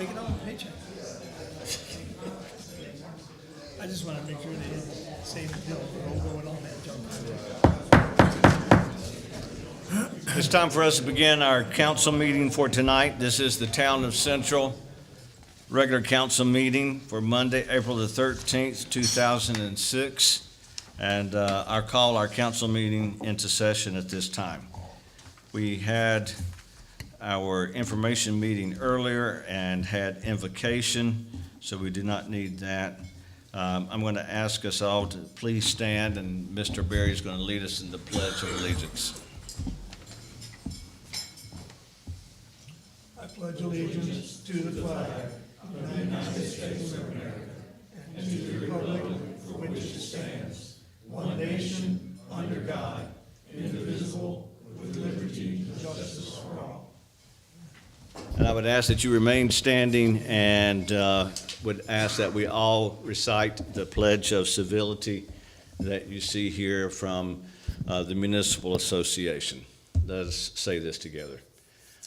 take it on paycheck. I just want to make sure they didn't say the bill going on that junk. It's time for us to begin our council meeting for tonight. This is the Town of Central regular council meeting for Monday, April the 13th, 2006. And I'll call our council meeting into session at this time. We had our information meeting earlier and had invocation, so we do not need that. I'm going to ask us all to please stand, and Mr. Berry is going to lead us in the Pledge of Allegiance. I pledge allegiance to the flag of the United States of America and to the republic for which it stands, one nation, under God, indivisible, with liberty and justice for all. And I would ask that you remain standing and would ask that we all recite the Pledge of Civility that you see here from the Municipal Association. Let us say this together.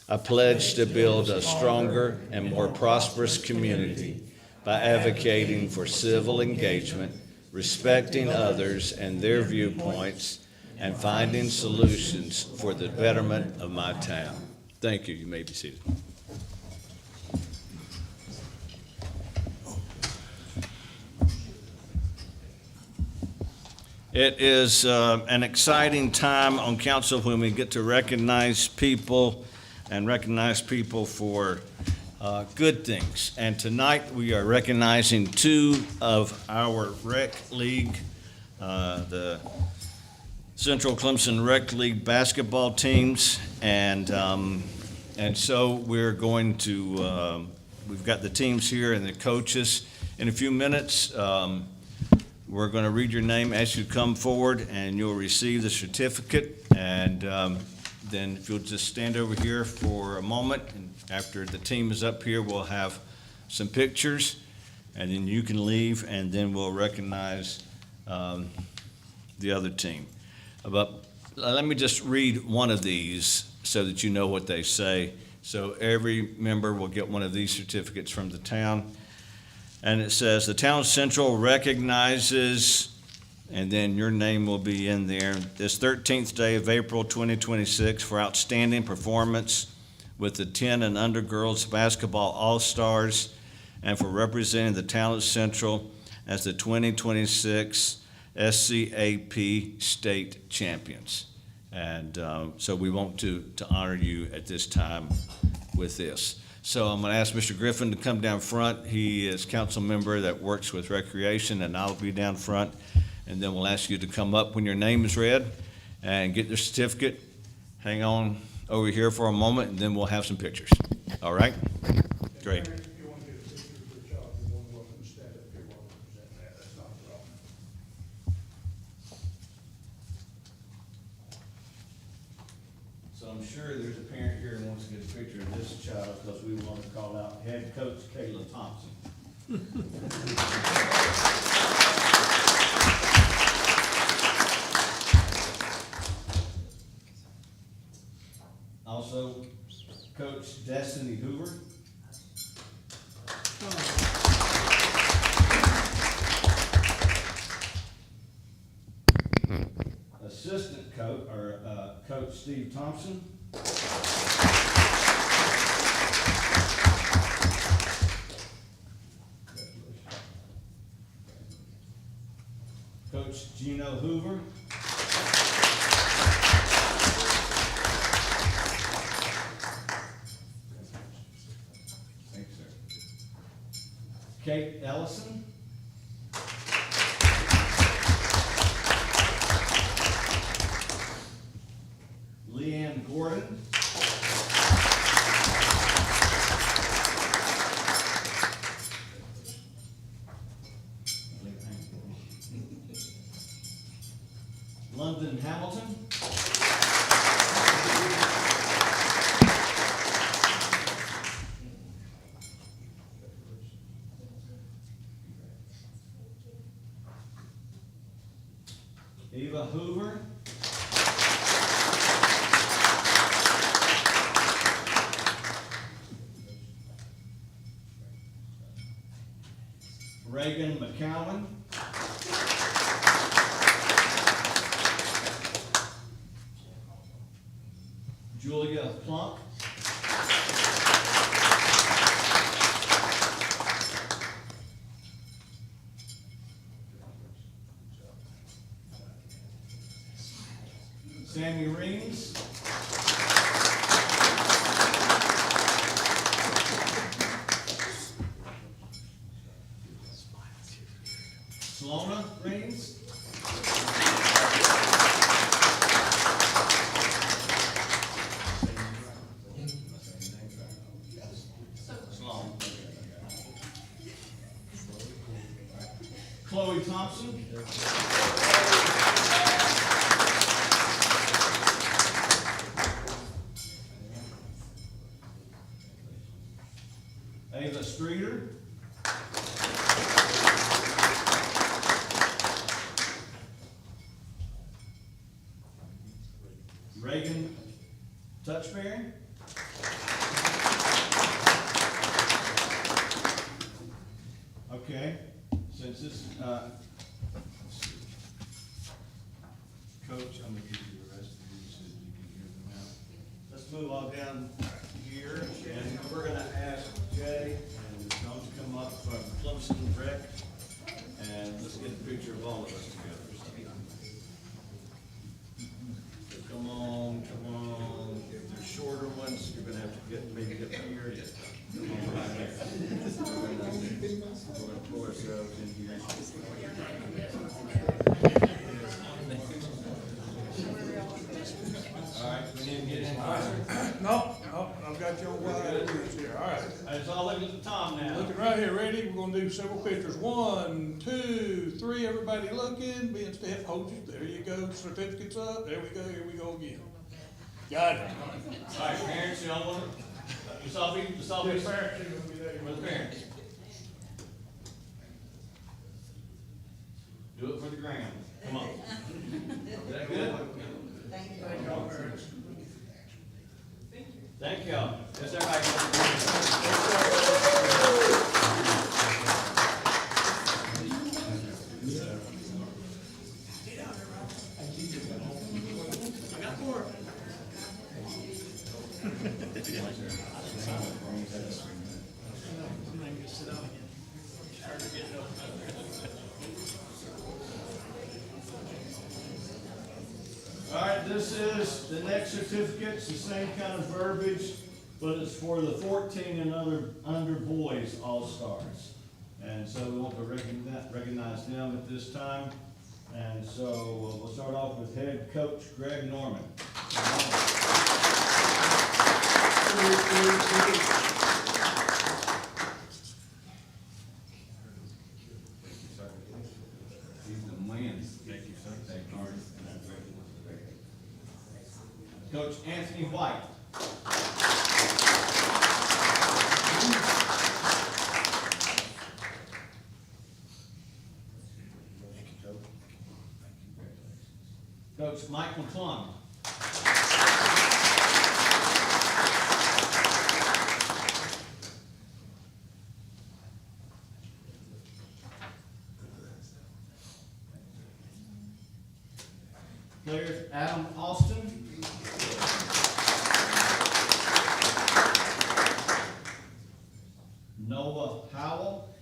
I pledge to build a stronger and more prosperous community by advocating for civil engagement, respecting others and their viewpoints, and finding solutions for the betterment of my town. Thank you. You may be seated. It is an exciting time on council when we get to recognize people for good things. And tonight we are recognizing two of our rec league, the Central Clemson Rec League basketball teams, and so we're going to, we've got the teams here and the coaches. In a few minutes, we're going to read your name, ask you to come forward, and you'll receive the certificate. And then if you'll just stand over here for a moment, and after the team is up here, we'll have some pictures, and then you can leave, and then we'll recognize the other team. But let me just read one of these so that you know what they say. So every member will get one of these certificates from the town. And it says, the Town Central recognizes, and then your name will be in there, this 13th day of April 2026 for outstanding performance with the 10 and under girls basketball all-stars and for representing the Town of Central as the 2026 SCAP state champions. And so we want to honor you at this time with this. So I'm going to ask Mr. Griffin to come down front. He is council member that works with recreation, and I'll be down front. And then we'll ask you to come up when your name is read and get the certificate. Hang on over here for a moment, and then we'll have some pictures. All right? Great. So I'm sure there's a parent here who wants to get a picture of this child because we want to call out head coach Kayla Thompson. Also, Coach Destiny Hoover. Assistant coach, Coach Steve Thompson. Coach Gino Hoover. Thanks, sir. Kate Ellison. Leanne Gordon. London Hamilton. Eva Hoover. Reagan McCowan. Julia Plunk. Sammy Reams. Salona Reams. Sloan. Chloe Thompson. Ava Streeter. Reagan Touchberry. Okay, since this, Coach, I'm gonna give you the rest of these so you can hear them out. Let's move on down here, and we're gonna ask Jay and Tom to come up from Clemson Rec, and let's get a picture of all of us together. So come on, come on. If there's shorter ones, you're gonna have to maybe get here. Come on, right there. We're gonna pull ourselves in here. All right, we didn't get it. No, I've got your wide here, all right. It's all looking at the Tom now. Looking right here, ready? We're gonna do several pictures. 1, 2, 3, everybody looking, being stiff, hold you, there you go, certificates up, there we go, here we go again. Got it. All right, parents, y'all want the selfie, the selfie? Yes, parents, you're gonna be there. For the parents. Do it for the gram. Come on. Is that good? Thank y'all. Yes, everybody. All right, this is the next certificate. It's the same kind of verbiage, but it's for the 14 and under boys all-stars. And so we want to recognize them at this time. And so we'll start off with head coach Greg Norman. He's the man. Thank you, sir. Thank you. Coach Anthony White. Coach Mike McClung. Players Adam Austin. Noah Howell.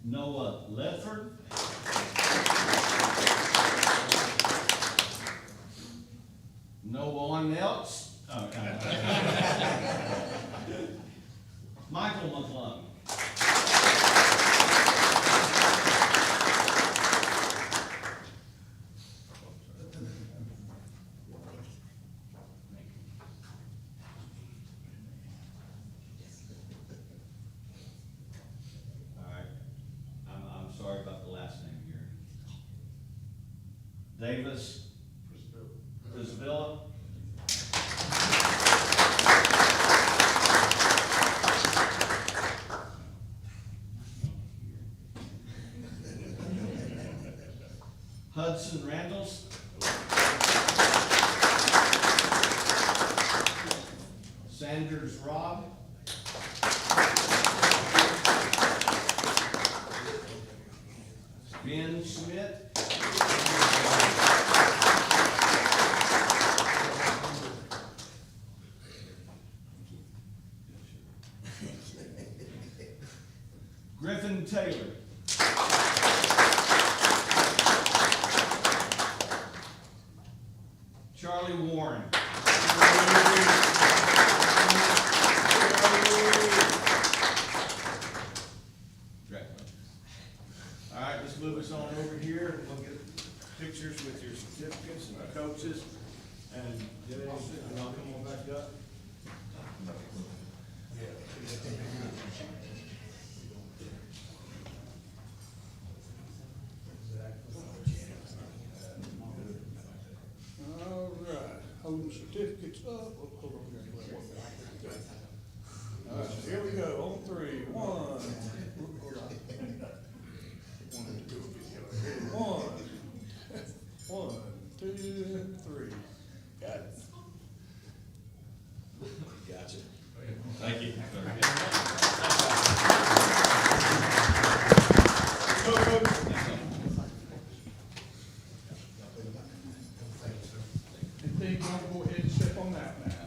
Noah Ledford. No one else. Oh, Michael McClung. Sorry about the last name here. Davis Prisvilla. Hudson Randalls. Sanders is Rob. Ben Schmidt. Griffin Taylor. Charlie Warren. Great. All right, let's move us on over here, and we'll get pictures with your certificates and our coaches. And Jay, and I'll come on back up. All right, holding certificates up. Oh, hold on here. All right, here we go, on three. One. One, two, three. Got it. Gotcha. Thank you. Go, Coach. And then y'all go ahead and step on that now.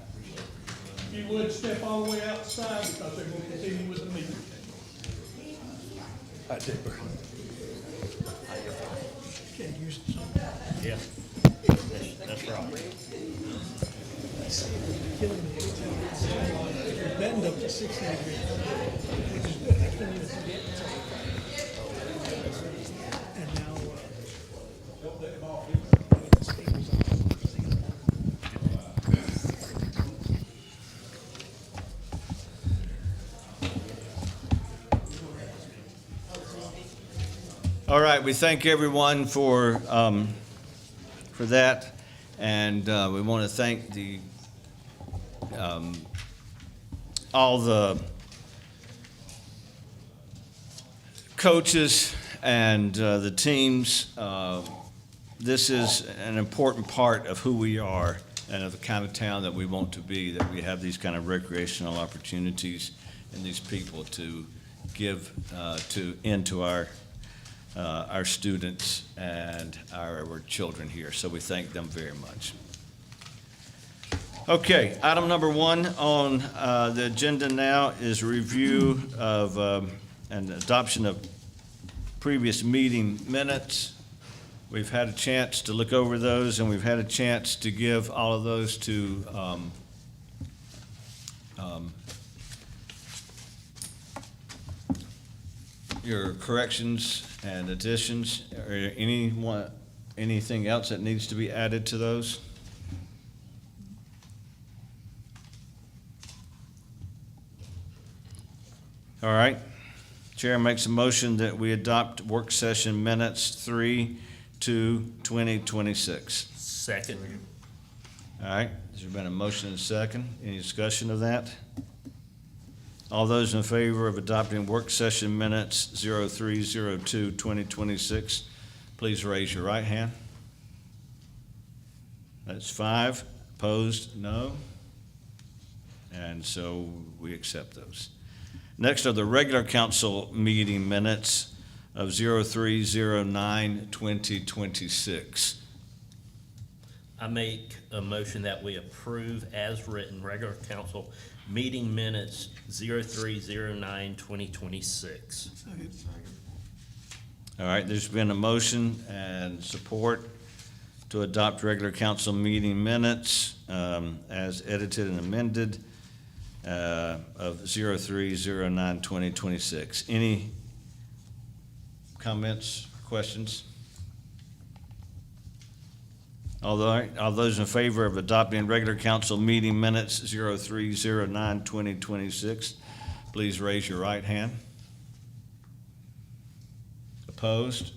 If you would, step all the way outside because they're gonna continue with the meeting. I did. Can't use it. Yeah, that's right. Killing me every time. It's bend up to 60 degrees, which is good. I couldn't even forget. And now, All right, we thank everyone for that, and we want to thank the all the coaches and the teams. This is an important part of who we are and of the kind of town that we want to be, that we have these kind of recreational opportunities and these people to give into our students and our children here. So we thank them very much. Okay, item number one on the agenda now is review of and adoption of previous meeting minutes. We've had a chance to look over those, and we've had a chance to give all of those to your corrections and additions, or anything else that needs to be added to those? All right. Chair makes a motion that we adopt work session minutes 3/2/2026. Second. All right, has there been a motion and a second? Any discussion of that? All those in favor of adopting work session minutes 03/02/2026, please raise your right hand. That's 5. Opposed, no. And so we accept those. Next are the regular council meeting minutes of 03/09/2026. I make a motion that we approve as written regular council meeting minutes 03/09/2026. All right, there's been a motion and support to adopt regular council meeting minutes as edited and amended of 03/09/2026. Any comments, questions? All those in favor of adopting regular council meeting minutes 03/09/2026, please raise your right hand. Opposed?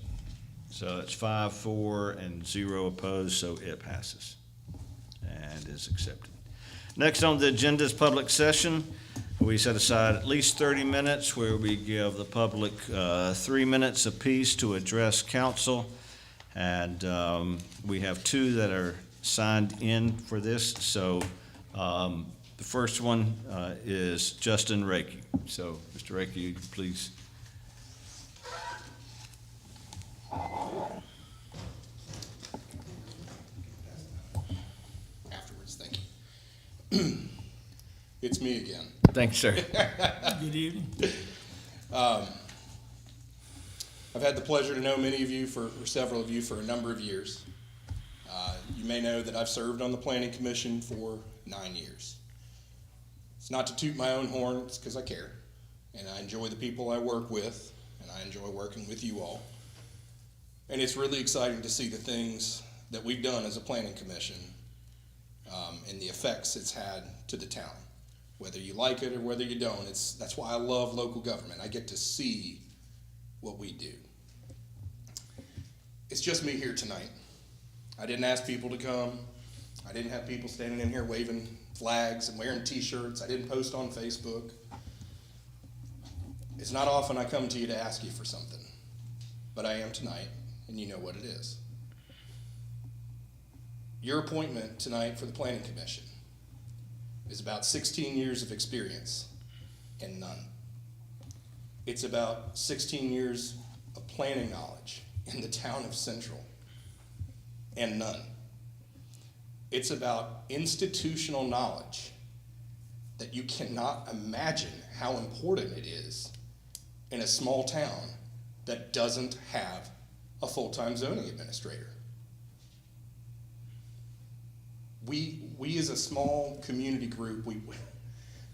So it's 5, 4, and 0 opposed, so it passes and is accepted. Next on the agenda is public session. We set aside at least 30 minutes where we give the public 3 minutes apiece to address council. And we have 2 that are signed in for this, so The first one is Justin Reiki. So, Mr. Reiki, please. Afterwards, thank you. It's me again. Thanks, sir. Good evening. I've had the pleasure to know many of you or several of you for a number of years. You may know that I've served on the Planning Commission for 9 years. It's not to toot my own horn, it's because I care, and I enjoy the people I work with, and I enjoy working with you all. And it's really exciting to see the things that we've done as a Planning Commission and the effects it's had to the town. Whether you like it or whether you don't, that's why I love local government. I get to see what we do. It's just me here tonight. I didn't ask people to come. I didn't have people standing in here waving flags and wearing t-shirts. I didn't post on Facebook. It's not often I come to you to ask you for something, but I am tonight, and you know what it is. Your appointment tonight for the Planning Commission is about 16 years of experience and none. It's about 16 years of planning knowledge in the town of Central and none. It's about institutional knowledge that you cannot imagine how important it is in a small town that doesn't have a full-time zoning administrator. We as a small community group,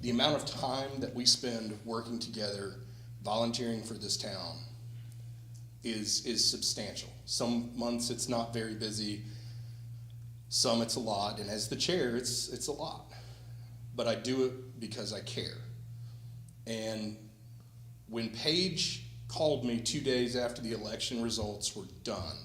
the amount of time that we spend working together, volunteering for this town is substantial. Some months it's not very busy, some it's a lot, and as the chair, it's a lot. But I do it because I care. And when Paige called me 2 days after the election results were done,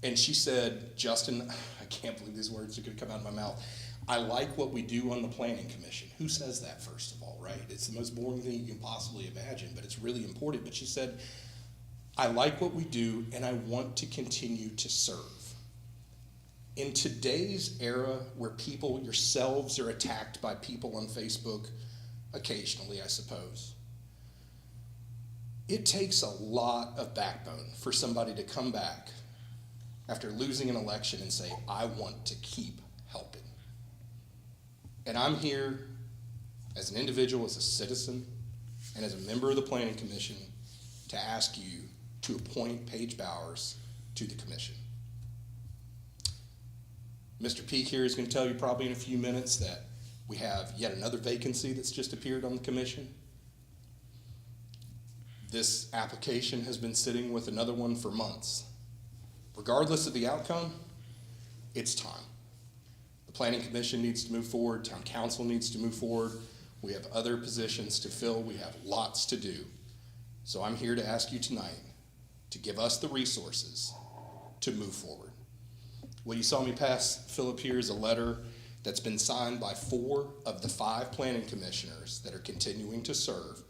and she said, Justin, I can't believe these words are gonna come out of my mouth. I like what we do on the Planning Commission. Who says that, first of all, right? It's the most boring thing you can possibly imagine, but it's really important. But she said, I like what we do, and I want to continue to serve. In today's era where people, yourselves, are attacked by people on Facebook, occasionally, I suppose, it takes a lot of backbone for somebody to come back after losing an election and say, I want to keep helping. And I'm here as an individual, as a citizen, and as a member of the Planning Commission to ask you to appoint Paige Bowers to the commission. Mr. Peak here is going to tell you probably in a few minutes that we have yet another vacancy that's just appeared on the commission. This application has been sitting with another one for months. Regardless of the outcome, it's time. The Planning Commission needs to move forward, Town Council needs to move forward. We have other positions to fill, we have lots to do. So I'm here to ask you tonight to give us the resources to move forward. What you saw me pass Philip here is a letter that's been signed by 4 of the 5 planning commissioners that are continuing to serve.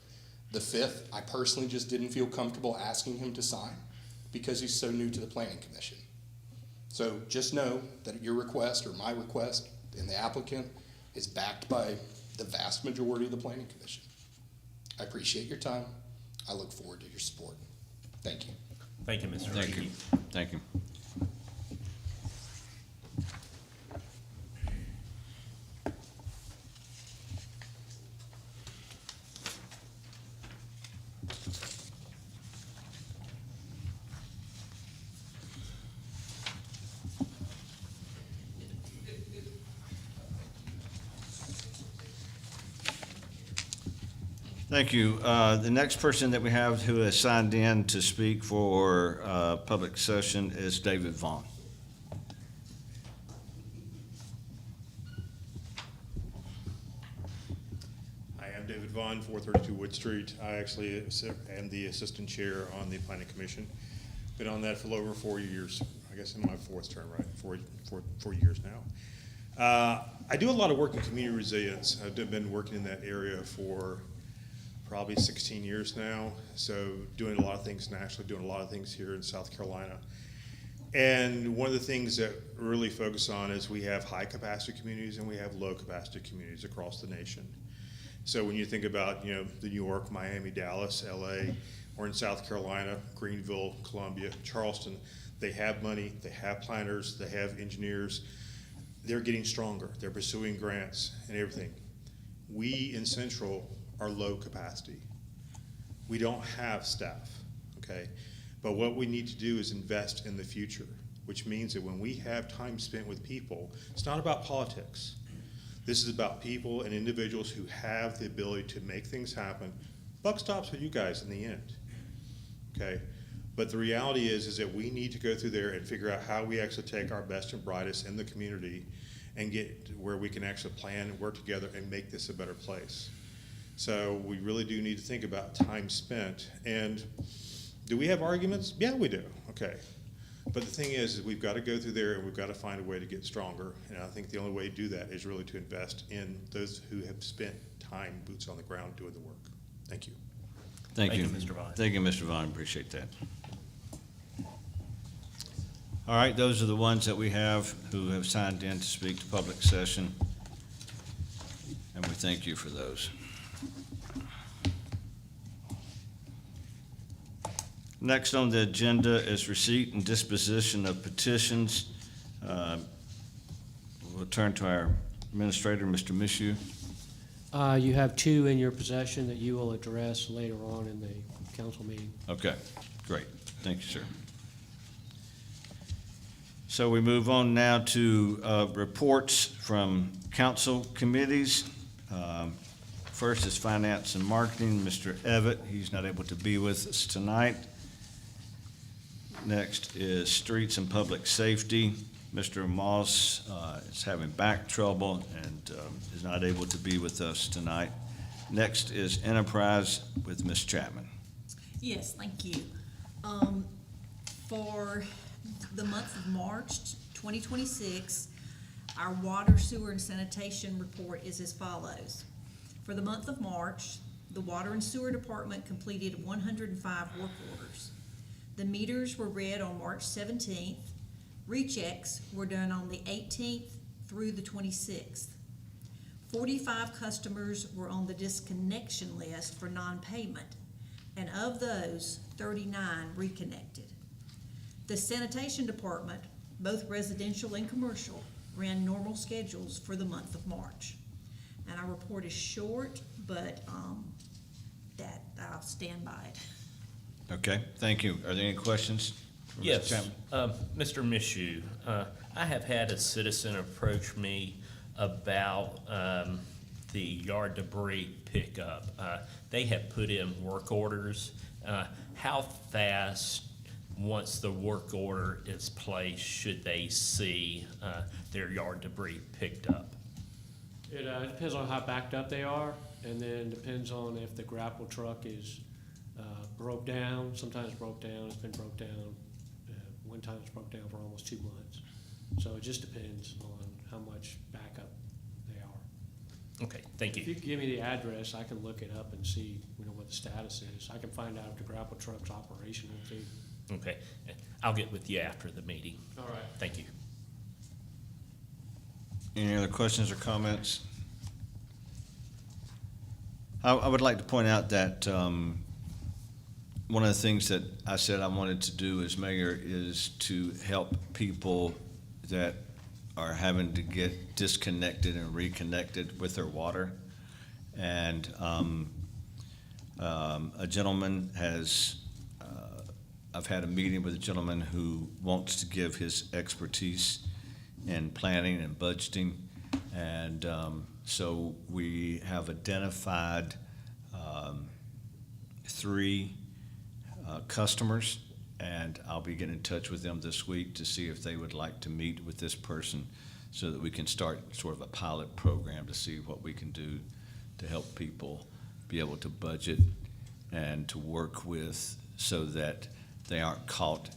The 5th, I personally just didn't feel comfortable asking him to sign because he's so new to the Planning Commission. So just know that your request or my request and the applicant is backed by the vast majority of the Planning Commission. I appreciate your time. I look forward to your support. Thank you. Thank you, Mr. Thank you. Reiki. Thank you. Thank you. The next person that we have who has signed in to speak for public session is David Vaughn. Hi, I'm David Vaughn, 432 Wood Street. I actually am the assistant chair on the planning commission. Been on that for over 4 years, I guess in my 4th term, right? Four years now. I do a lot of work in community resilience. I've been working in that area for probably 16 years now. So doing a lot of things nationally, doing a lot of things here in South Carolina. And one of the things that we really focus on is we have high-capacity communities and we have low-capacity communities across the nation. So when you think about, the New York, Miami, Dallas, LA, or in South Carolina, Greenville, Columbia, Charleston, they have money, they have planners, they have engineers. They're getting stronger. They're pursuing grants and everything. We in Central are low capacity. We don't have staff, okay? But what we need to do is invest in the future, which means that when we have time spent with people, it's not about politics. This is about people and individuals who have the ability to make things happen. Buck stops with you guys in the end, okay? But the reality is that we need to go through there and figure out how we actually take our best and brightest in the community and get where we can actually plan and work together and make this a better place. So we really do need to think about time spent. And do we have arguments? Yeah, we do, okay. But the thing is we've got to go through there and we've got to find a way to get stronger. And I think the only way to do that is really to invest in those who have spent time, boots on the ground, doing the work. Thank you. Thank you. Mr. Vaughn. Thank you, Mr. Vaughn, appreciate that. All right, those are the ones that we have who have signed in to speak to public session, and we thank you for those. Next on the agenda is receipt and disposition of petitions. We'll turn to our administrator, Mr. Mishu. You have two in your possession that you will address later on in the council meeting. Okay, great. Thank you, sir. So we move on now to reports from council committees. First is Finance and Marketing, Mr. Evatt. He's not able to be with us tonight. Next is Streets and Public Safety. Mr. Moss is having back trouble and is not able to be with us tonight. Next is Enterprise with Ms. Chapman. Yes, thank you. For the month of March 2026, our water, sewer, and sanitation report is as follows. For the month of March, the Water and Sewer Department completed 105 work orders. The meters were read on March 17th. Rechecks were done on the 18th through the 26th. 45 customers were on the disconnection list for non-payment, and of those, 39 reconnected. The sanitation department, both residential and commercial, ran normal schedules for the month of March. And our report is short, but that I'll stand by it. Okay, thank you. Are there any questions for Mr. Yes, Chapman? Mr. Mishu, I have had a citizen approach me about the yard debris pickup. They have put in work orders. How fast, once the work order is placed, should they see their yard debris picked up? It depends on how backed up they are, and then depends on if the grapple truck is broke down. Sometimes broke down, it's been broke down. One time it's broke down for almost 2 months. So it just depends on how much backup they are. Okay, thank If you. you give me the address, I can look it up and see, what the status is. I can find out if the grapple truck's operational too. Okay, I'll get with you after the meeting. All right. Thank you. Any other questions or comments? I would like to point out that one of the things that I said I wanted to do as mayor is to help people that are having to get disconnected and reconnected with their water. And a gentleman has, I've had a meeting with a gentleman who wants to give his expertise in planning and budgeting. And so we have identified 3 customers, and I'll be getting in touch with them this week to see if they would like to meet with this person so that we can start sort of a pilot program to see what we can do to help people be able to budget and to work with so that they aren't caught,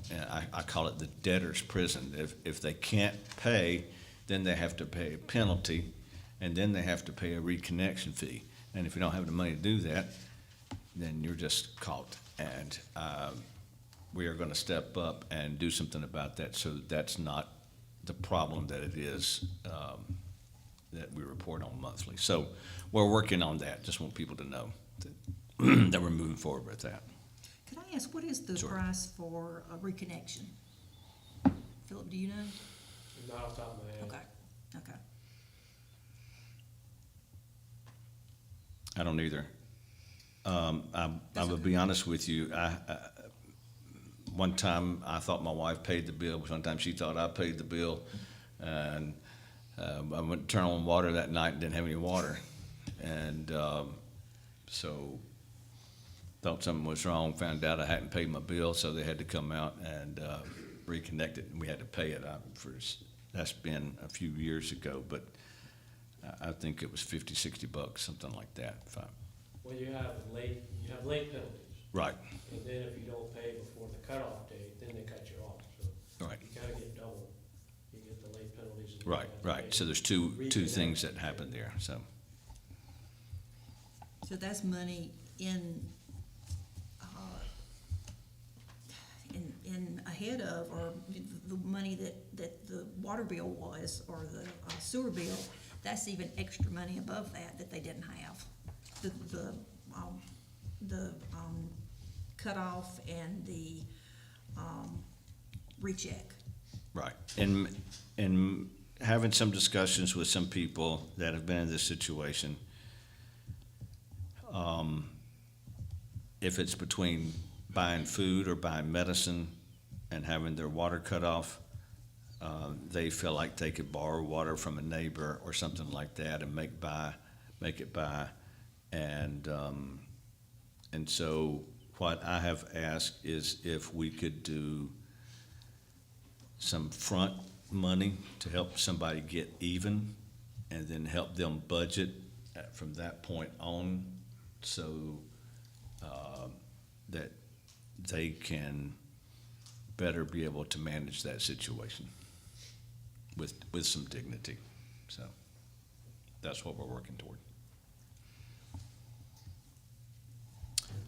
I call it the debtor's prison. If they can't pay, then they have to pay a penalty, and then they have to pay a reconnection fee. And if you don't have the money to do that, then you're just caught. And we are gonna step up and do something about that, so that that's not the problem that it is, that we report on monthly. So we're working on that. Just want people to know that, that we're moving forward with that. Could I ask, what is the Sure. price for a reconnection? Philip, do you know? Not off the top of my head. Okay, okay. I don't either. I will be honest with you, one time I thought my wife paid the bill, sometimes she thought I paid the bill, and I went to turn on water that night and didn't have any water. And so thought something was wrong, found out I hadn't paid my bill, so they had to come out and reconnect it, and we had to pay it. That's been a few years ago, but I think it was $50, $60, something like that. Well, you have late penalties, Right, and then if you don't pay before the cutoff date, then they cut you off, so right, you kinda get double. You get the late penalties. And then you right, have to right. pay So there's two reconnect. things that happen there, so. So that's money in ahead of, or the money that the water bill was, or the sewer bill, that's even extra money above that they didn't have. The cutoff and the recheck. Right, and having some discussions with some people that have been in this situation, if it's between buying food or buying medicine and having their water cut off, they feel like they could borrow water from a neighbor or something like that and make it by, and so what I have asked is if we could do some front money to help somebody get even, and then help them budget from that point on, so that they can better be able to manage that situation with some dignity. So that's what we're working toward.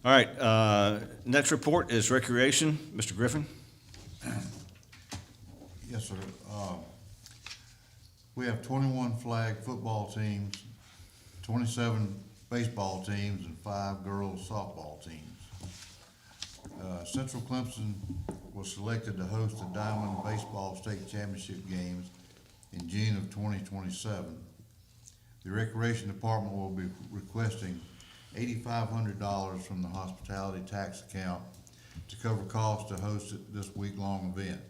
All right, next report is recreation. Mr. Griffin? Yes, sir. We have 21 flag football teams, 27 baseball teams, and 5 girls softball teams. Central Clemson was selected to host the Diamond Baseball State Championship games in June of 2027. The Recreation Department will be requesting $8,500 from the hospitality tax account to cover costs to host this week-long event.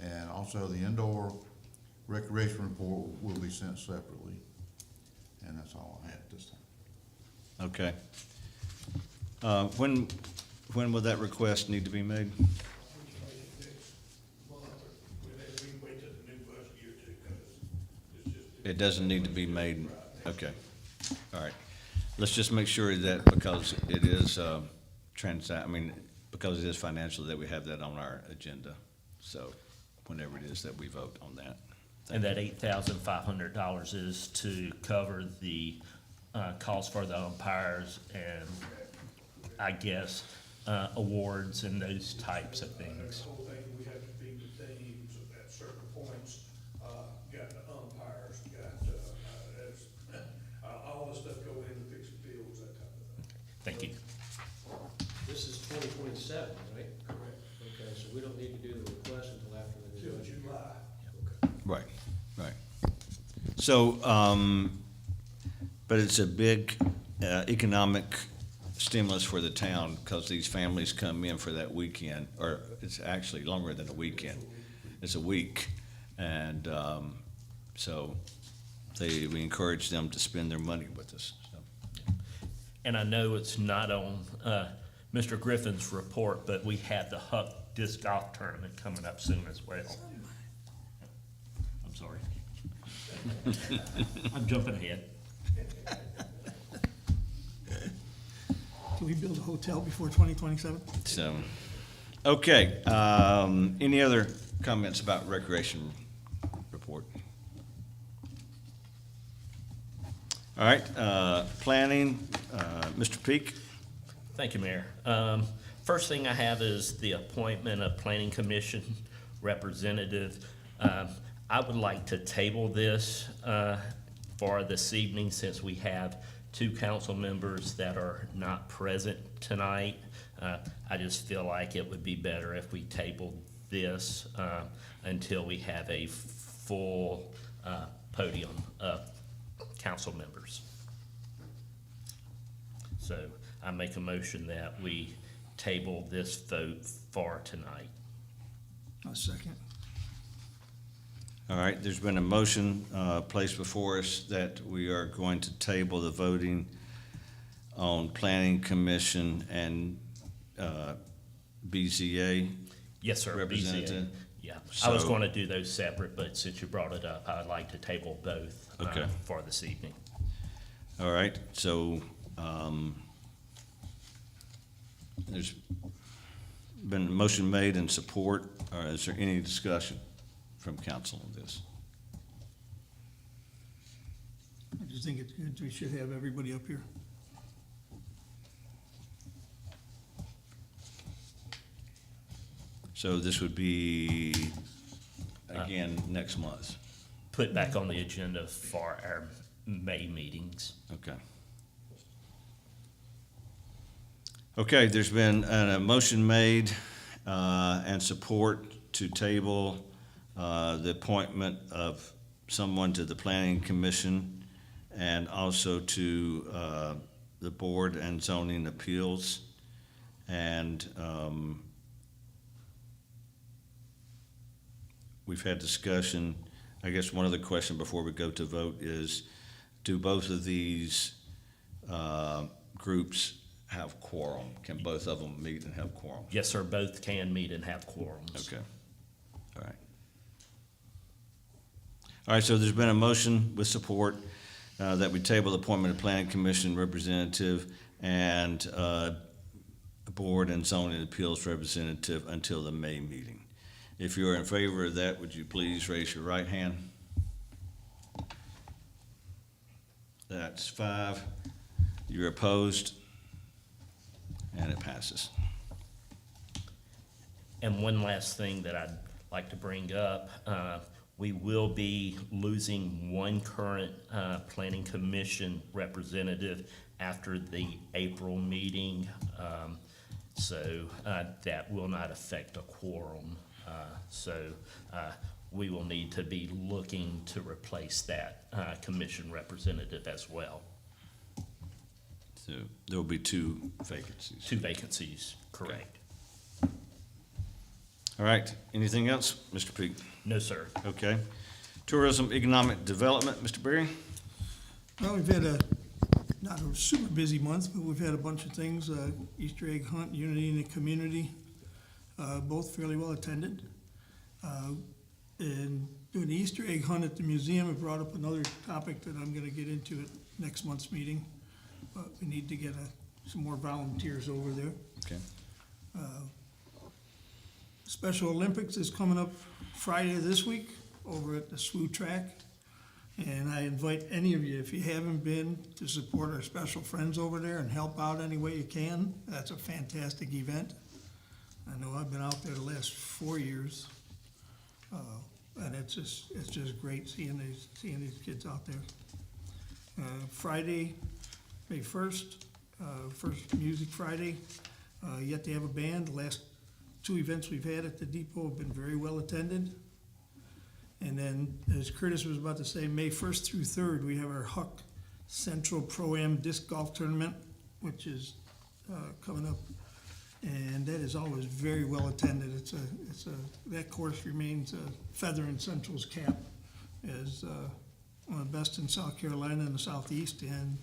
And also the indoor recreation report will be sent separately. And that's all I have at this time. Okay. When will that request need to be made? We can wait till the new budget year too, because it's just. It doesn't need to be made, okay. All right. Let's just make sure that because it is because it is financial, that we have that on our agenda. So whenever it is that we vote on that. And that $8,500 is to cover the cost for the umpires and, I guess, awards and those types of That things. whole thing, we have to feed the teams at certain points, got the umpires, all the stuff go in to fix the fields, that type of thing. Thank you. This is 2027, right? Correct. Okay, so we don't need to do the request until after the new Till budget. July. Okay. Right, right. So, but it's a big economic stimulus for the town because these families come in for that weekend, or it's actually longer than a weekend. It's a week. And so we encourage them to spend their money with us. So. And I know it's not on Mr. Griffin's report, but we have the Huck Disc Golf Tournament coming up soon as well. I'm sorry. I'm jumping ahead. Can we build a hotel before 2027? So, okay, any other comments about recreation report? All right, planning, Mr. Peak? Thank you, Mayor. First thing I have is the appointment of Planning Commission representative. I would like to table this for this evening since we have 2 council members that are not present tonight. I just feel like it would be better if we tabled this until we have a full podium of council members. So I make a motion that we table this vote for tonight. A second. All right, there's been a motion placed before us that we are going to table the voting on Planning Commission and BZA. Yes, sir. Representative. BZA. Yeah, I was So- going to do those separate, but since you brought it up, I'd like to table both Okay. for this evening. All right, so there's been a motion made and support, or is there any discussion from council on this? I just think it's good. We should have everybody up here. So this would be, again, next month. Put back on the agenda for our May meetings. Okay. Okay, there's been a motion made and support to table the appointment of someone to the Planning Commission and also to the Board and Zoning Appeals. And we've had discussion. I guess one other question before we go to vote is, do both of these groups have quorum? Can both of them meet and have quorum? Yes, sir, both can meet and have quorums. Okay, all right. All right, so there's been a motion with support that we table the appointment of Planning Commission representative and Board and Zoning Appeals representative until the May meeting. If you're in favor of that, would you please raise your right hand? That's 5. You're opposed? And it passes. And one last thing that I'd like to bring up, we will be losing one current Planning Commission representative after the April meeting. So that will not affect a quorum. So we will need to be looking to replace that commission representative as well. So there will be 2 vacancies. 2 vacancies, correct. All right, anything else, Mr. Peak? No, sir. Okay. Tourism Economic Development, Mr. Berry? Well, we've had not a super busy month, but we've had a bunch of things, Easter egg hunt, Unity in the Community, both fairly well attended. And doing the Easter egg hunt at the museum, it brought up another topic that I'm gonna get into at next month's meeting. But we need to get some more volunteers over there. Okay. Special Olympics is coming up Friday this week over at the SWU track. And I invite any of you, if you haven't been, to support our special friends over there and help out any way you can. That's a fantastic event. I know I've been out there the last 4 years. And it's just great seeing these kids out there. Friday, May 1st, first Music Friday. Yet they have a band. The last 2 events we've had at the depot have been very well attended. And then, as Curtis was about to say, May 1st through 3rd, we have our Huck Central Pro-Am Disc Golf Tournament, which is coming up. And that is always very well attended. That course remains a feather in Central's cap as one of the best in South Carolina and the Southeast. And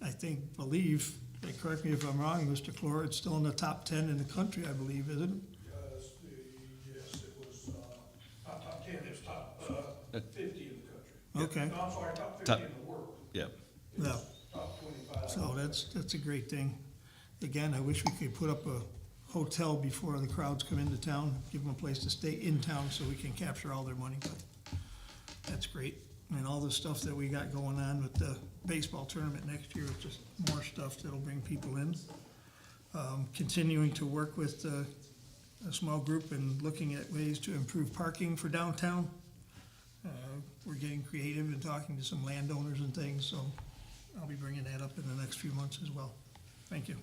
I believe, correct me if I'm wrong, Mr. Clore, it's still in the top 10 in the country, I believe, isn't it? Yes, it was, top 10, it was top 50 in the country. Okay. No, I'm sorry, top 50 Top- in the world, Yeah. No. top 25. So that's a great thing. Again, I wish we could put up a hotel before the crowds come into town, give them a place to stay in town so we can capture all their money, but that's great. And all the stuff that we got going on with the baseball tournament next year, it's just more stuff that'll bring people in. continuing to work with a small group and looking at ways to improve parking for downtown. We're getting creative and talking to some landowners and things, so I'll be bringing that up in the next few months as well. Thank you.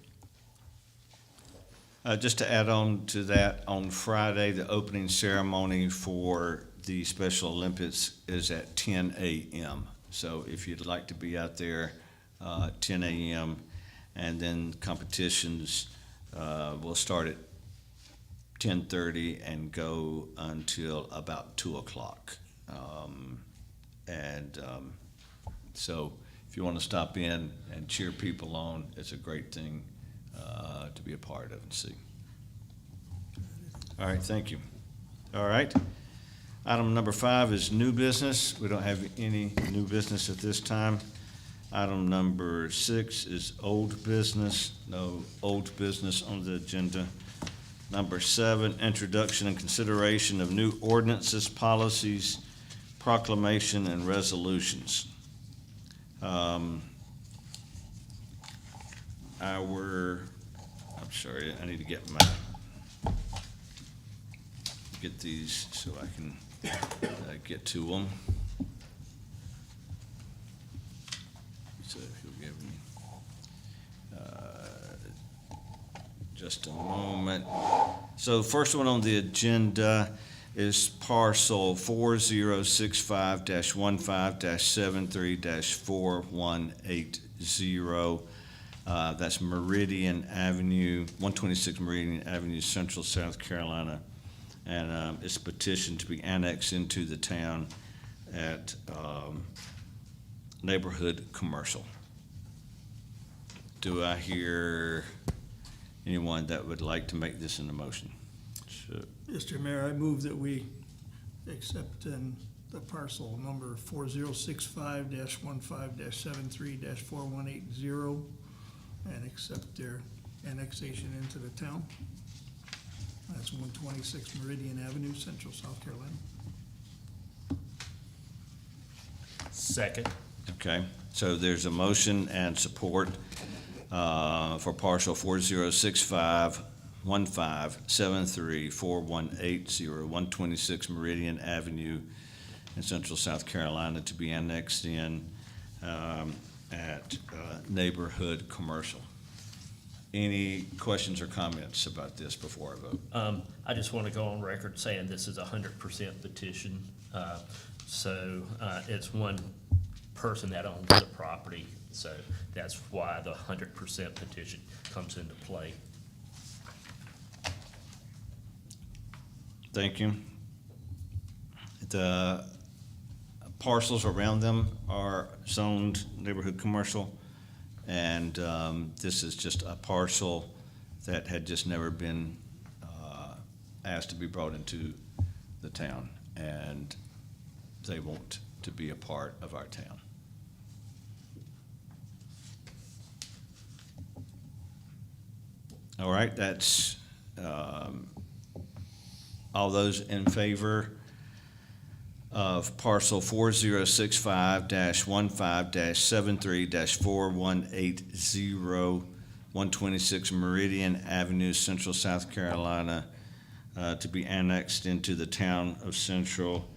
Just to add on to that, on Friday, the opening ceremony for the Special Olympics is at 10 a.m. So if you'd like to be out there, 10 a.m., and then competitions will start at 10:30 and go until about 2 o'clock. So if you want to stop in and cheer people on, it's a great thing to be a part of and see. All right, thank you. All right. Item number 5 is new business. We don't have any new business at this time. Item number 6 is old business. No old business on the agenda. Number 7, introduction and consideration of new ordinances, policies, proclamation, and resolutions. I'm sorry, I need to get these so I can get to them. So if you'll give me just a moment. So the first one on the agenda is parcel 4065-15-73-4180. That's Meridian Avenue, 126 Meridian Avenue, Central South Carolina. And it's petitioned to be annexed into the town at neighborhood commercial. Do I hear anyone that would like to make this into motion? Sure. Mr. Mayor, I move that we accept the parcel number 4065-15-73-4180 and accept their annexation into the town. That's 126 Meridian Avenue, Central South Carolina. Second. Okay, so there's a motion and support for parcel 4065-15-73-4180, 126 Meridian Avenue in Central South Carolina to be annexed in at neighborhood commercial. Any questions or comments about this before I vote? I just want to go on record saying this is a 100% petition. So it's one person that owns the property, so that's why the 100% petition comes into play. Thank you. The parcels around them are zoned neighborhood commercial, and this is just a parcel that had just never been asked to be brought into the town, and they want to be a part of our town. All right, that's all those in favor of parcel 4065-15-73-4180, 126 Meridian Avenue, Central South Carolina, to be annexed into the town of Central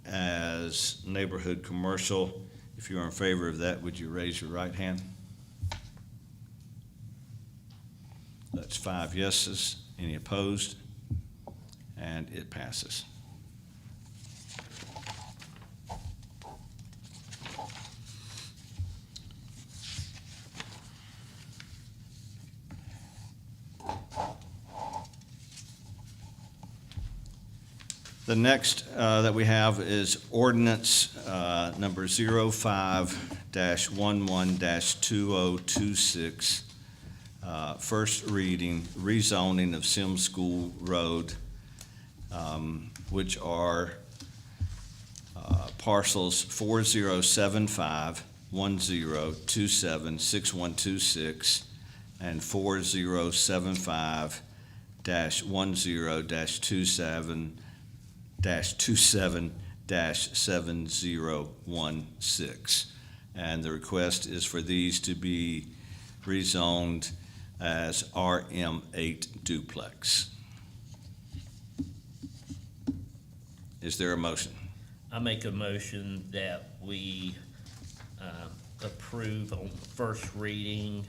as neighborhood commercial. If you're in favor of that, would you raise your right hand? That's 5 yeses. Any opposed? And it passes. The next that we have is ordinance number 05-11-2026. First reading, rezoning of Sims School Road, which are parcels 4075-1027-6126 and 4075-1027-27-7016. And the request is for these to be rezoned as RM8 duplex. Is there a motion? I make a motion that we approve on first reading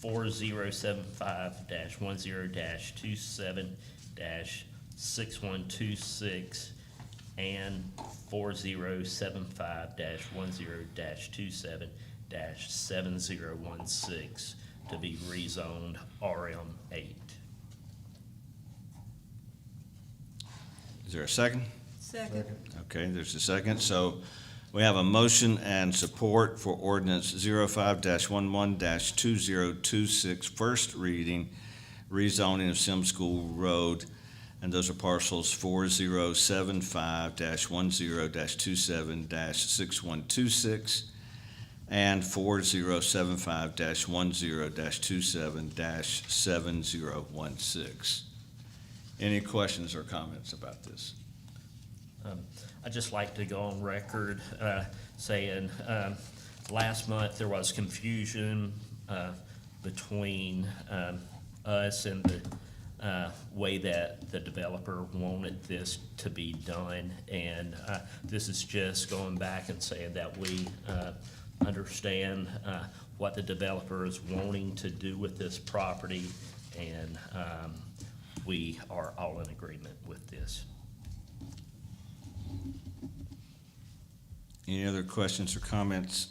4075-10-27-6126 and 4075-10-27-7016 to be rezoned RM8. Is there a second? Second. Okay, there's a second. So we have a motion and support for ordinance 05-11-2026, first reading, rezoning of Sims School Road. And those are parcels 4075-10-27-6126 and 4075-10-27-7016. Any questions or comments about this? I'd just like to go on record saying, last month there was confusion between us and the way that the developer wanted this to be done. And this is just going back and saying that we understand what the developer is wanting to do with this property, and we are all in agreement with this. Any other questions or comments?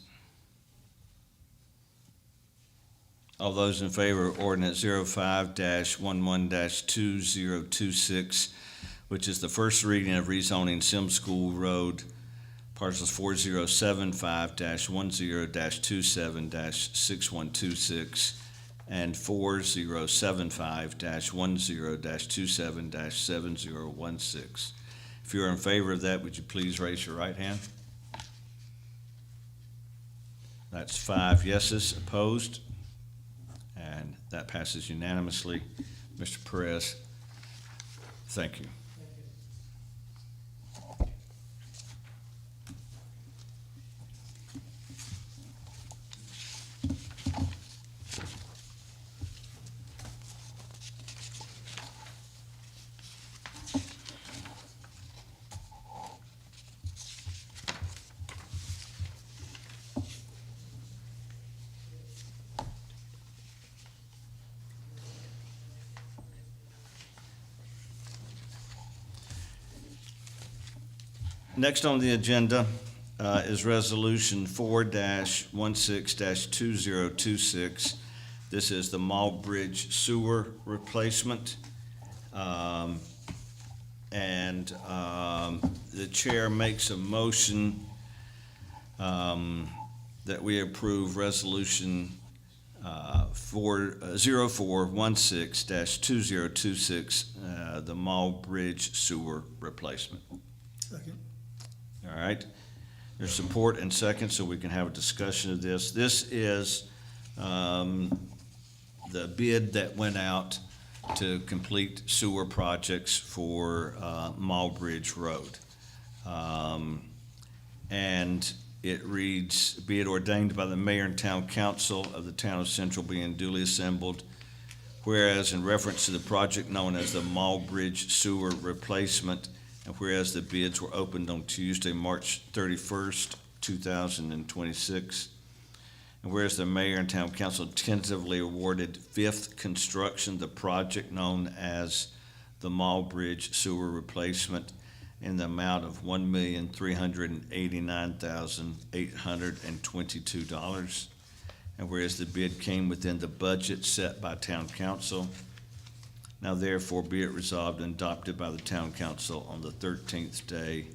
All those in favor of ordinance 05-11-2026, which is the first reading of rezoning Sims School Road, parcels 4075-10-27-6126 and 4075-10-27-7016. If you're in favor of that, would you please raise your right hand? That's 5 yeses, opposed, and that passes unanimously. Mr. Perez, thank you. Next on the agenda is Resolution 4-16-2026. This is the Mall Bridge sewer replacement. The chair makes a motion that we approve Resolution 04-16-2026, the Mall Bridge sewer replacement. Second. All right, there's support and second, so we can have a discussion of this. This is the bid that went out to complete sewer projects for Mall Bridge Road. And it reads, be it ordained by the mayor and town council of the town of Central being duly assembled, whereas in reference to the project known as the Mall Bridge sewer replacement, and whereas the bids were opened on Tuesday, March 31st, 2026, and whereas the mayor and town council tentatively awarded Fifth Construction the project known as the Mall Bridge sewer replacement in the amount of $1,389,822, and whereas the bid came within the budget set by town council, now therefore be it resolved and adopted by the town council on the 13th day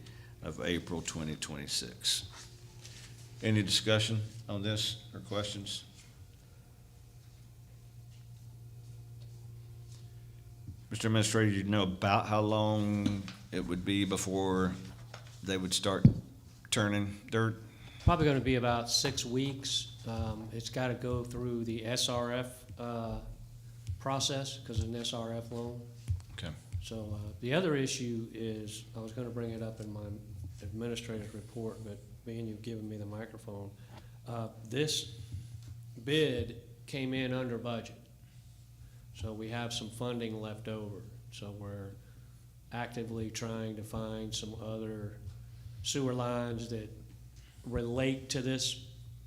of April 2026. Any discussion on this or questions? Mr. Administrator, do you know about how long it would be before they would start turning dirt? Probably gonna be about 6 weeks. It's gotta go through the SRF, process, because it's an SRF loan. Okay. So, the other issue is, I was gonna bring it up in my administrator's report, but being you've given me the microphone, this bid came in under budget. So we have some funding left over. So we're actively trying to find some other sewer lines that relate to this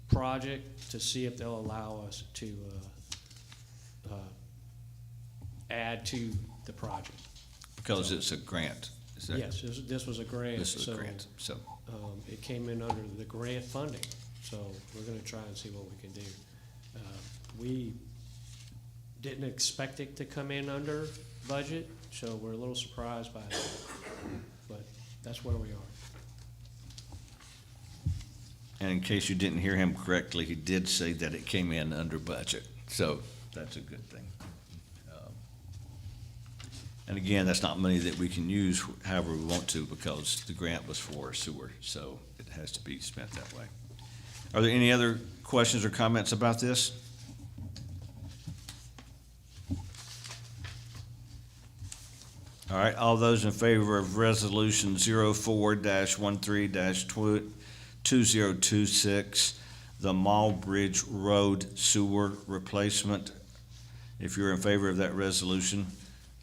project to see if they'll allow us to add to the project. Because it's a grant, is that? Yes, this was a grant. This is a so, grant, so, It came in under the grant funding, so we're gonna try and see what we can do. We didn't expect it to come in under budget, so we're a little surprised by that, but that's where we are. and in case you didn't hear him correctly, he did say that it came in under budget, so that's a good thing. And again, that's not money that we can use however we want to because the grant was for sewer, so it has to be spent that way. Are there any other questions or comments about this? All right, all those in favor of Resolution 04-13-2026, the Mall Bridge Road Sewer Replacement, if you're in favor of that resolution,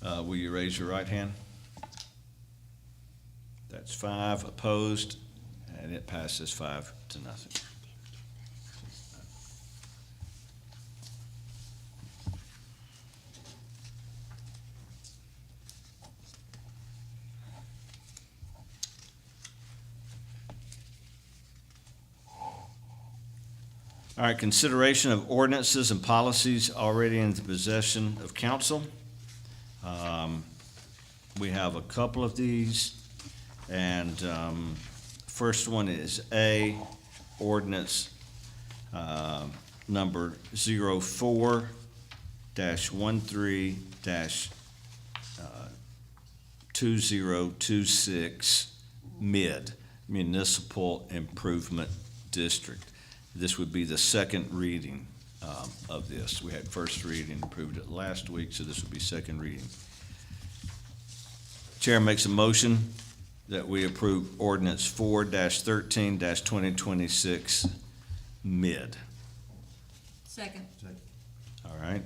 will you raise your right hand? That's 5 opposed, and it passes 5-0. All right, consideration of ordinances and policies already in the possession of council. We have a couple of these, and first one is A, ordinance number 04-13-2026, MID, Municipal Improvement District. This would be the second reading of this. We had first reading, approved it last week, so this would be second reading. Chair makes a motion that we approve ordinance 4-13-2026 mid. Second. All right.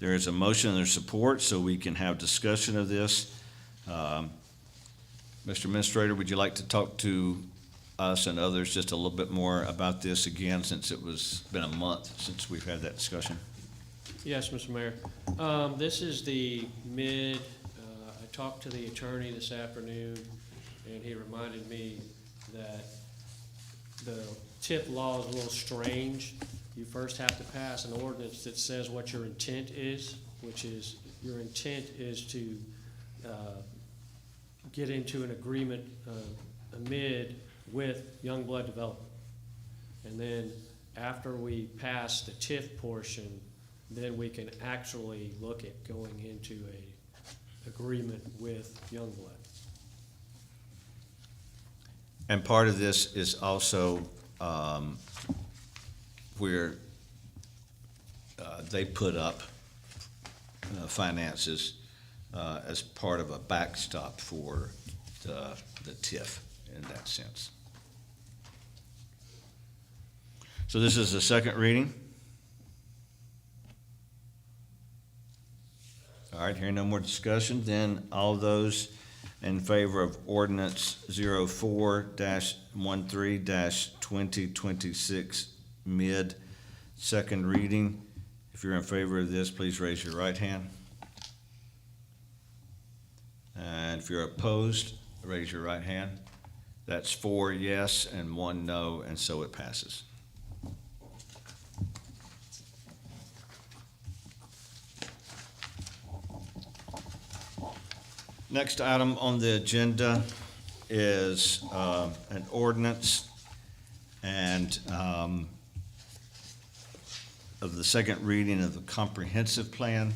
There is a motion and there's support, so we can have discussion of this. Mr. Administrator, would you like to talk to us and others just a little bit more about this again, since it was been a month since we've had that discussion? Yes, Mr. Mayor. This is the mid, I talked to the attorney this afternoon, and he reminded me that the TIF law is a little strange. You first have to pass an ordinance that says what your intent is, which is, your intent is to get into an agreement, a mid with Youngblood Development. And then after we pass the TIF portion, then we can actually look at going into a agreement with Youngblood. And part of this is also where they put up finances as part of a backstop for the TIF in that sense. So this is the second reading. All right, hearing no more discussion, then all those in favor of ordinance 04-13-2026 mid, second reading, if you're in favor of this, please raise your right hand. And if you're opposed, raise your right hand. That's 4 yes and 1 no, and so it passes. Next item on the agenda is an ordinance and of the second reading of the comprehensive plan.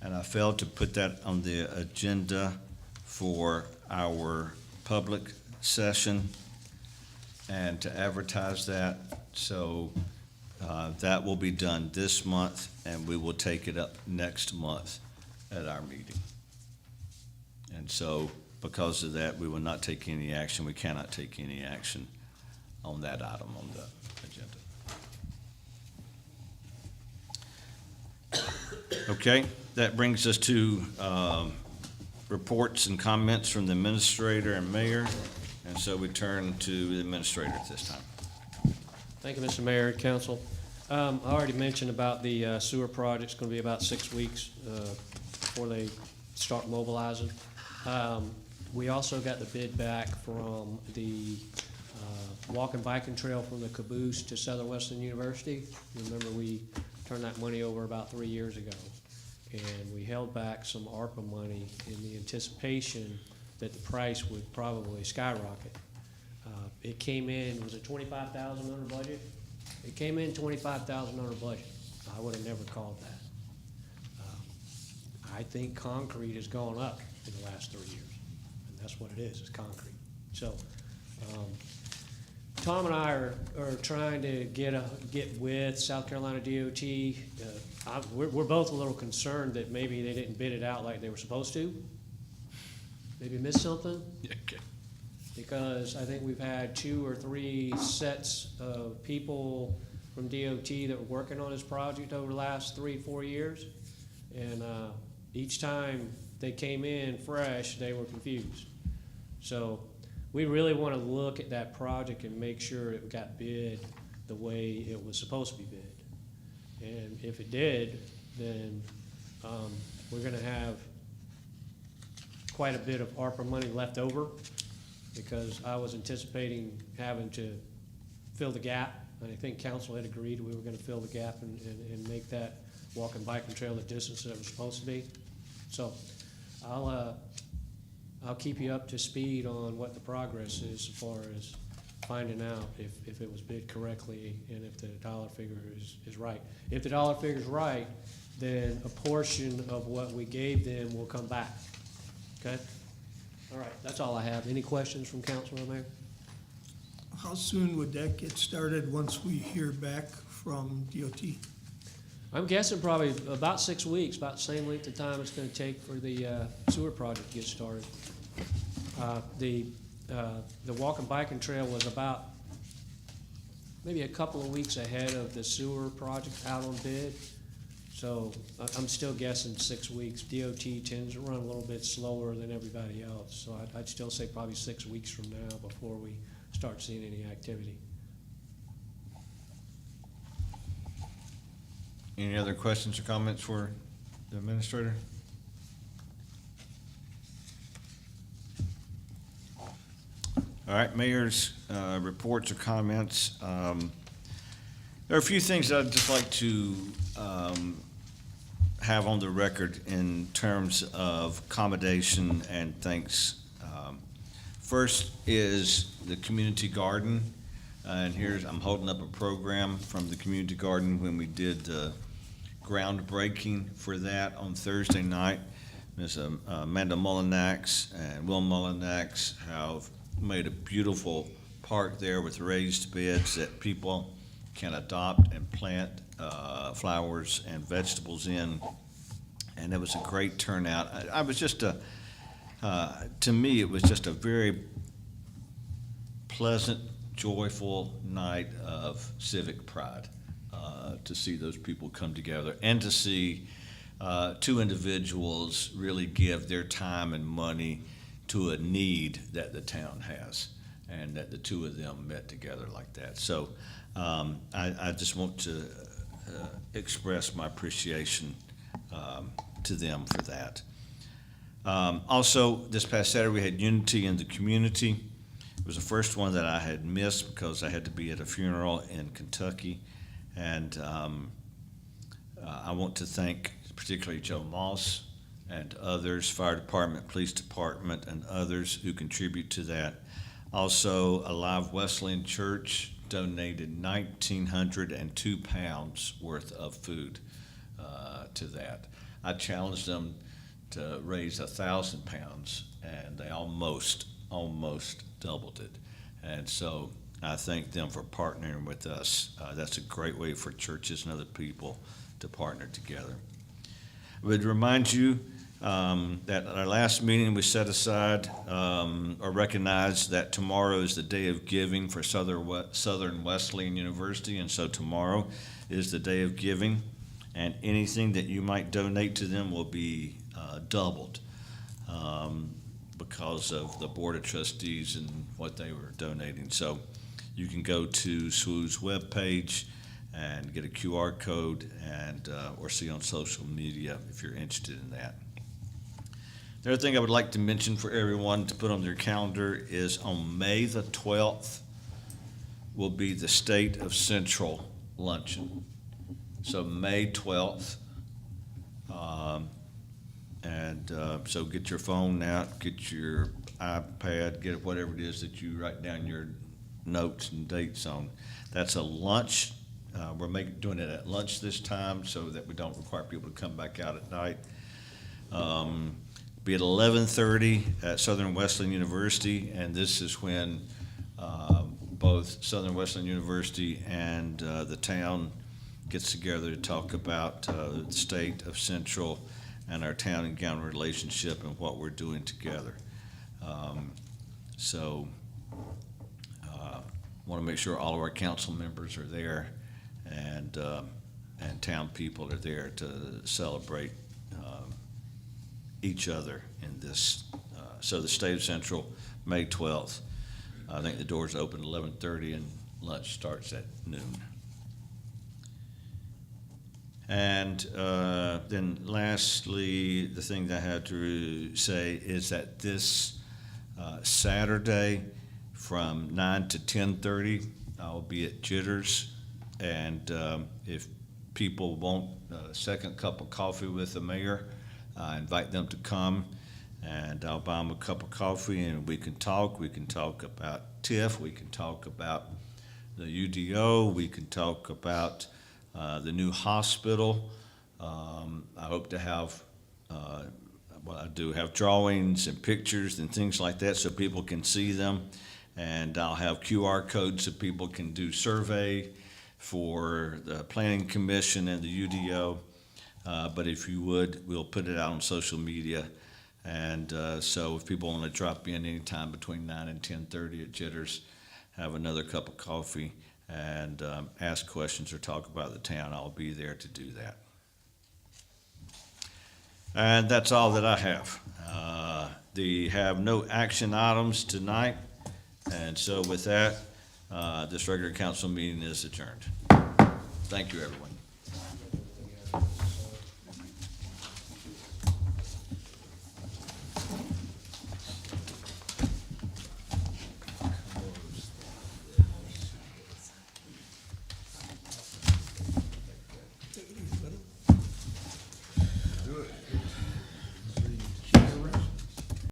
And I failed to put that on the agenda for our public session and to advertise that. So that will be done this month, and we will take it up next month at our meeting. And so because of that, we will not take any action. We cannot take any action on that item on the agenda. Okay, that brings us to reports and comments from the administrator and mayor. And so we turn to the administrator at this time. Thank you, Mr. Mayor and Council. I already mentioned about the sewer project. It's going to be about 6 weeks before they start mobilizing. We also got the bid back from the walk and biking trail from the Caboose to Southern Western University. Remember, we turned that money over about 3 years ago. And we held back some ARPA money in the anticipation that the price would probably skyrocket. It came in, was it 25,000 under budget? It came in 25,000 under budget. I would have never called that. I think concrete has gone up in the last 3 years, and that's what it is concrete. So, Tom and I are trying to get with South Carolina DOT. We're both a little concerned that maybe they didn't bid it out like they were supposed to. Maybe missed something. Okay. Because I think we've had 2 or 3 sets of people from DOT that were working on this project over the last 3-4 years. And each time they came in fresh, they were confused. So we really want to look at that project and make sure it got bid the way it was supposed to be bid. And if it did, then we're going to have quite a bit of ARPA money left over, because I was anticipating having to fill the gap. And I think council had agreed we were going to fill the gap and make that walk and bike and trail the distance that it was supposed to be. So I'll keep you up to speed on what the progress is as far as finding out if it was bid correctly and if the dollar figure is right. If the dollar figure is right, then a portion of what we gave them will come back. Okay? All right, that's all I have. Any questions from council or mayor? How soon would that get started once we hear back from DOT? I'm guessing probably about 6 weeks, about the same length of time it's gonna take for the sewer project to get started. The walk and biking trail was about maybe a couple of weeks ahead of the sewer project out on bid. So I'm still guessing 6 weeks. DOT tends to run a little bit slower than everybody else. So I'd still say probably 6 weeks from now before we start seeing any activity. Any other questions or comments for the administrator? All right, mayor's reports or comments. There are a few things that I'd just like to have on the record in terms of accommodation and thanks. First is the community garden. And I'm holding up a program from the community garden when we did the groundbreaking for that on Thursday night. Ms. Amanda Mullinax and Will Mullinax have made a beautiful park there with raised beds that people can adopt and plant flowers and vegetables in. And it was a great turnout. I was just to me, it was just a very pleasant, joyful night of civic pride to see those people come together and to see 2 individuals really give their time and money to a need that the town has, and that the 2 of them met together like that. So I just want to express my appreciation to them for that. Also, this past Saturday, we had Unity in the Community. It was the first one that I had missed because I had to be at a funeral in Kentucky. And I want to thank particularly Joe Moss and others, fire department, police department, and others who contribute to that. Also, Alive Wesleyan Church donated 1,902 pounds worth of food to that. I challenged them to raise 1,000 pounds, and they almost doubled it. And so I thank them for partnering with us. That's a great way for churches and other people to partner together. I would remind you that at our last meeting, we set aside or recognized that tomorrow is the day of giving for Southern Wesleyan University, and so tomorrow is the day of giving. and anything that you might donate to them will be doubled because of the Board of Trustees and what they were donating. So you can go to SWOO's webpage and get a QR code and or see on social media if you're interested in that. The other thing I would like to mention for everyone to put on their calendar is on May the 12th will be the State of Central Luncheon. So May 12th. So get your phone out, get your iPad, get whatever it is that you write down your notes and dates on. That's a lunch. We're doing it at lunch this time so that we don't require people to come back out at night. Be at 11:30 at Southern Wesleyan University, and this is when both Southern Wesleyan University and the town gets together to talk about the state of Central and our town and county relationship and what we're doing together. Want to make sure all of our council members are there and town people are there to celebrate each other in this. So the State of Central, May 12th. I think the doors open at 11:30 and lunch starts at noon. And then lastly, the thing that I had to say is that this Saturday from 9 to 10:30, I'll be at Jitters. And if people want a second cup of coffee with the mayor, I invite them to come, and I'll buy them a cup of coffee, and we can talk. We can talk about TIF. We can talk about the UDO. We can talk about the new hospital. I hope to have, I do have drawings and pictures and things like that so people can see them. And I'll have QR codes so people can do survey for the Planning Commission and the UDO. But if you would, we'll put it out on social media. And so if people want to drop in anytime between 9 and 10:30 at Jitters, have another cup of coffee, and ask questions or talk about the town, I'll be there to do that. And that's all that I have. They have no action items tonight, and so with that, this regular council meeting is adjourned. Thank you, everyone.